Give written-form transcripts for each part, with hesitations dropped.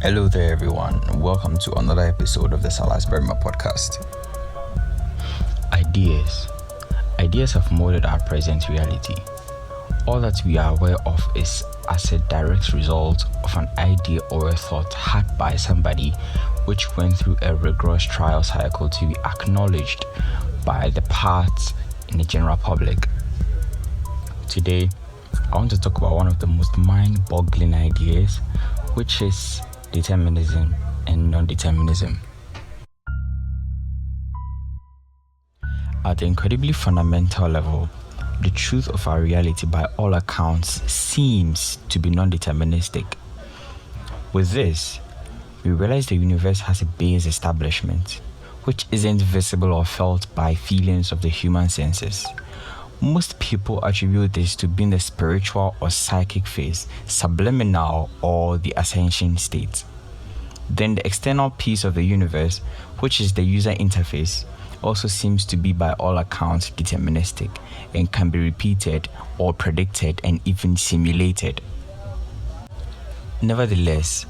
Hello there, everyone. Welcome to another episode of the Salas Berma podcast. Ideas have molded our present reality. All that we are aware of is as a direct result of an idea or a thought had by somebody which went through a rigorous trial cycle to be acknowledged by the parts in the general public. Today, I want to talk about one of the most mind-boggling ideas, which is determinism and non-determinism. At the incredibly fundamental level, the truth of our reality by all accounts seems to be non-deterministic. With this, we realize the universe has a base establishment, which isn't visible or felt by feelings of the human senses. Most people attribute this to being the spiritual or psychic phase, subliminal, or the ascension state. Then the external piece of the universe, which is the user interface, also seems to be by all accounts deterministic and can be repeated or predicted and even simulated. Nevertheless,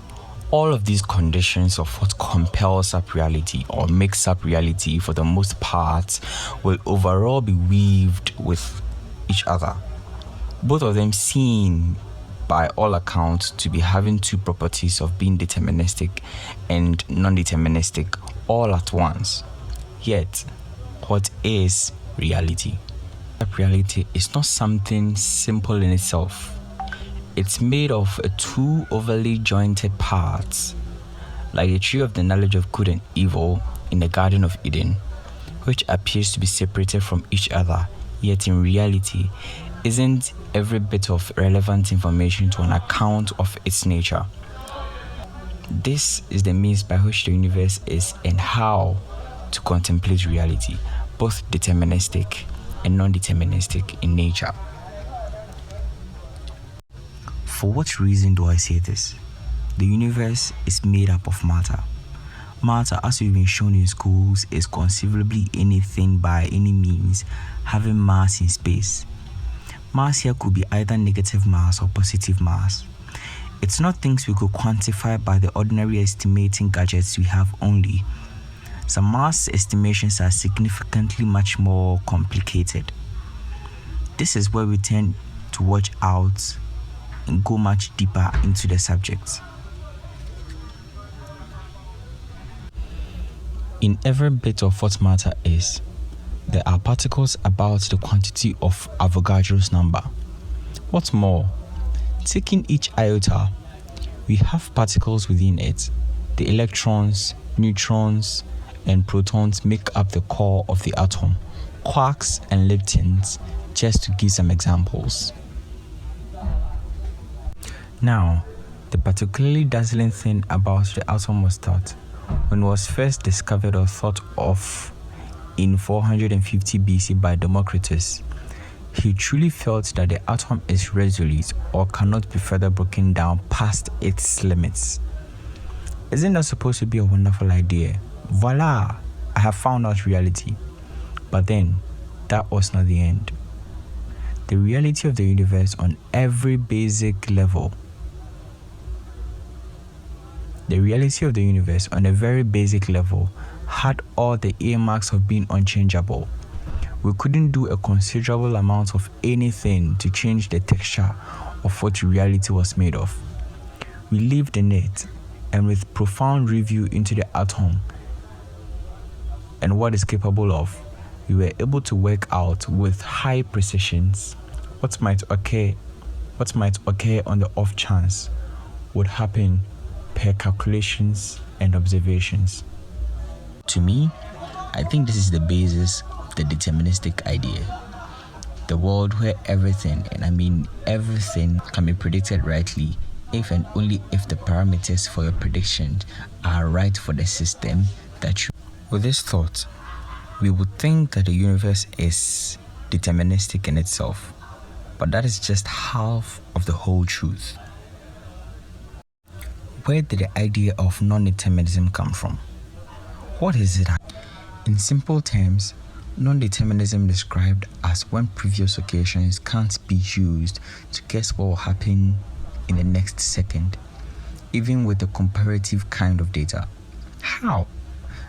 all of these conditions of what compels up reality or makes up reality for the most part will overall be weaved with each other. Both of them seen by all accounts to be having two properties of being deterministic and non-deterministic all at once. Yet, what is reality? Reality is not something simple in itself. It's made of two overly jointed parts, like the tree of the knowledge of good and evil in the Garden of Eden, which appears to be separated from each other, yet in reality isn't every bit of relevant information to an account of its nature. This is the means by which the universe is and how to contemplate reality, both deterministic and non-deterministic in nature. For what reason do I say this? The universe is made up of matter. Matter, as we've been shown in schools, is conceivably anything by any means having mass in space. Mass here could be either negative mass or positive mass. It's not things we could quantify by the ordinary estimating gadgets we have only. Some mass estimations are significantly much more complicated. This is where we tend to watch out and go much deeper into the subject. In every bit of what matter is, there are particles about the quantity of Avogadro's number. What's more, taking each iota, we have particles within it. The electrons, neutrons, and protons make up the core of the atom, quarks and leptons, just to give some examples. Now, the particularly dazzling thing about the atom was that when it was first discovered or thought of in 450 BC by Democritus, he truly felt that the atom is resolute or cannot be further broken down past its limits. Isn't that supposed to be a wonderful idea? Voila! I have found out reality. But then, that was not the end. The reality of the universe on every basic level. The reality of the universe on a very basic level had all the earmarks of being unchangeable. We couldn't do a considerable amount of anything to change the texture of what reality was made of. We lived in it, and with profound review into the atom and what it's capable of, we were able to work out with high precisions what might occur on the off chance would happen per calculations and observations. To me, I think this is the basis of the deterministic idea. The world where everything, and I mean everything, can be predicted rightly if and only if the parameters for your prediction are right for the system that you... With this thought, we would think that the universe is deterministic in itself, but that is just half of the whole truth. Where did the idea of non-determinism come from? What is it? In simple terms, non-determinism described as when previous occasions can't be used to guess what will happen in the next second. even with a comparative kind of data. How?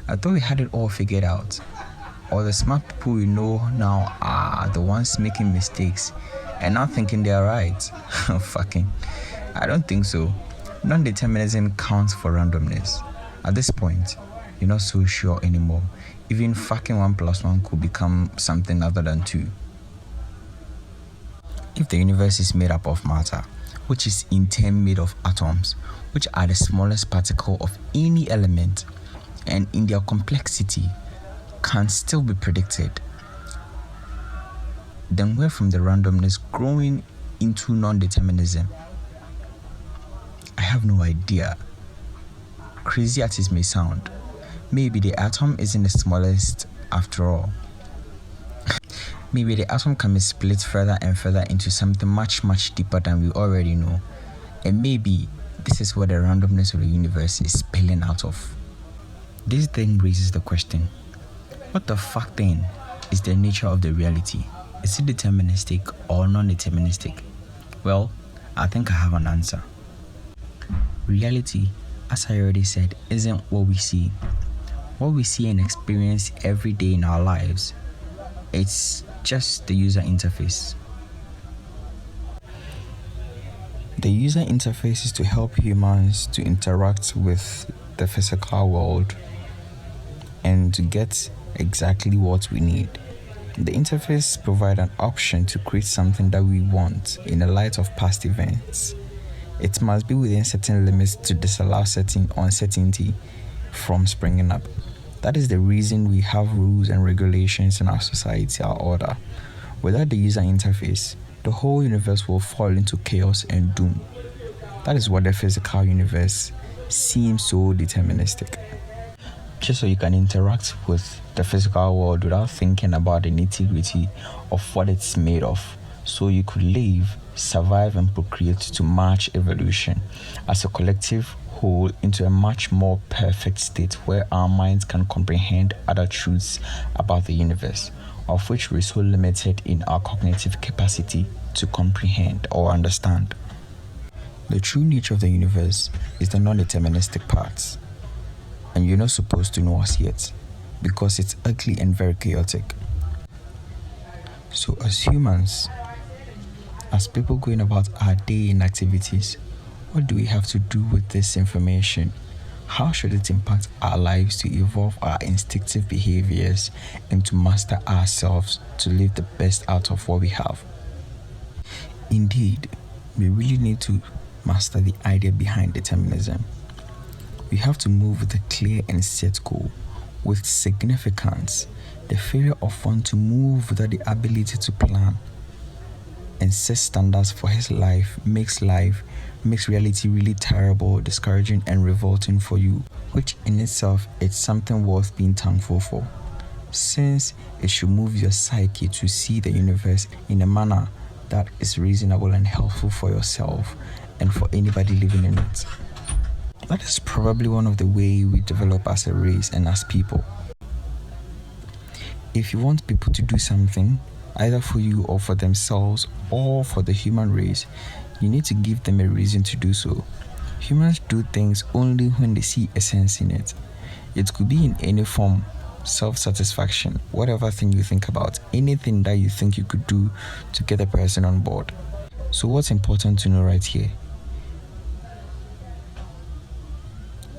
I thought we had it all figured out. Or the smart people we know now are the ones making mistakes and not thinking they are right. Fucking. I don't think so. Non-determinism counts for randomness. At this point, you're not so sure anymore. Even fucking 1 plus 1 could become something other than 2. If the universe is made up of matter, which is in turn made of atoms, which are the smallest particle of any element, and in their complexity can still be predicted, then where from the randomness growing into non-determinism? I have no idea. Crazy as it may sound, maybe the atom isn't the smallest after all. Maybe the atom can be split further and further into something much, much deeper than we already know. And maybe this is what the randomness of the universe is spilling out of. This then raises the question, what the fuck then is the nature of the reality? Is it deterministic or non-deterministic? Well, I think I have an answer. Reality, as I already said, isn't what we see. What we see and experience every day in our lives, it's just the user interface. The user interface is to help humans to interact with the physical world and to get exactly what we need. The interface provides an option to create something that we want in the light of past events. It must be within certain limits to disallow certain uncertainty from springing up. That is the reason we have rules and regulations in our society, our order. Without the user interface, the whole universe will fall into chaos and doom. That is what the physical universe seems so deterministic. Just so you can interact with the physical world without thinking about the nitty-gritty of what it's made of, so you could live, survive, and procreate to march evolution as a collective whole into a much more perfect state where our minds can comprehend other truths about the universe, of which we're so limited in our cognitive capacity to comprehend or understand. The true nature of the universe is the non-deterministic part, and you're not supposed to know us yet because it's ugly and very chaotic. So as humans, as people going about our day in activities, what do we have to do with this information? How should it impact our lives to evolve our instinctive behaviors and to master ourselves to live the best out of what we have? Indeed, we really need to master the idea behind determinism. We have to move with a clear and set goal, with significance. The failure of one to move without the ability to plan and set standards for his life makes reality really terrible, discouraging, and revolting for you, which in itself is something worth being thankful for, since it should move your psyche to see the universe in a manner that is reasonable and helpful for yourself and for anybody living in it. That is probably one of the ways we develop as a race and as people. If you want people to do something, either for you or for themselves or for the human race, you need to give them a reason to do so. Humans do things only when they see a sense in it. It could be in any form, self-satisfaction, whatever thing you think about, anything that you think you could do to get a person on board. So what's important to know right here?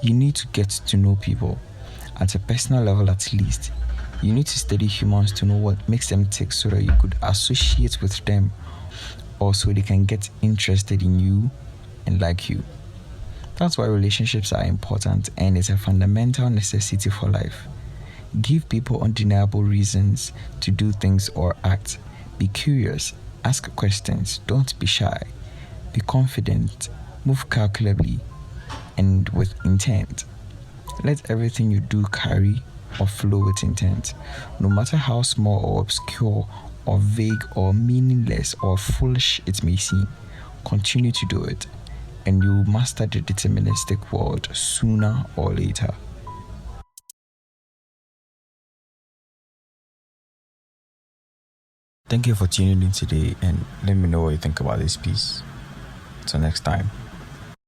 You need to get to know people, at a personal level at least. You need to study humans to know what makes them tick so that you could associate with them, or so they can get interested in you and like you. That's why relationships are important and it's a fundamental necessity for life. Give people undeniable reasons to do things or act. Be curious, ask questions, don't be shy. Be confident, move calculably and with intent. Let everything you do carry or flow with intent, no matter how small or obscure or vague or meaningless or foolish it may seem. Continue to do it, and you'll master the deterministic world sooner or later. Thank you for tuning in today, and let me know what you think about this piece. Till next time.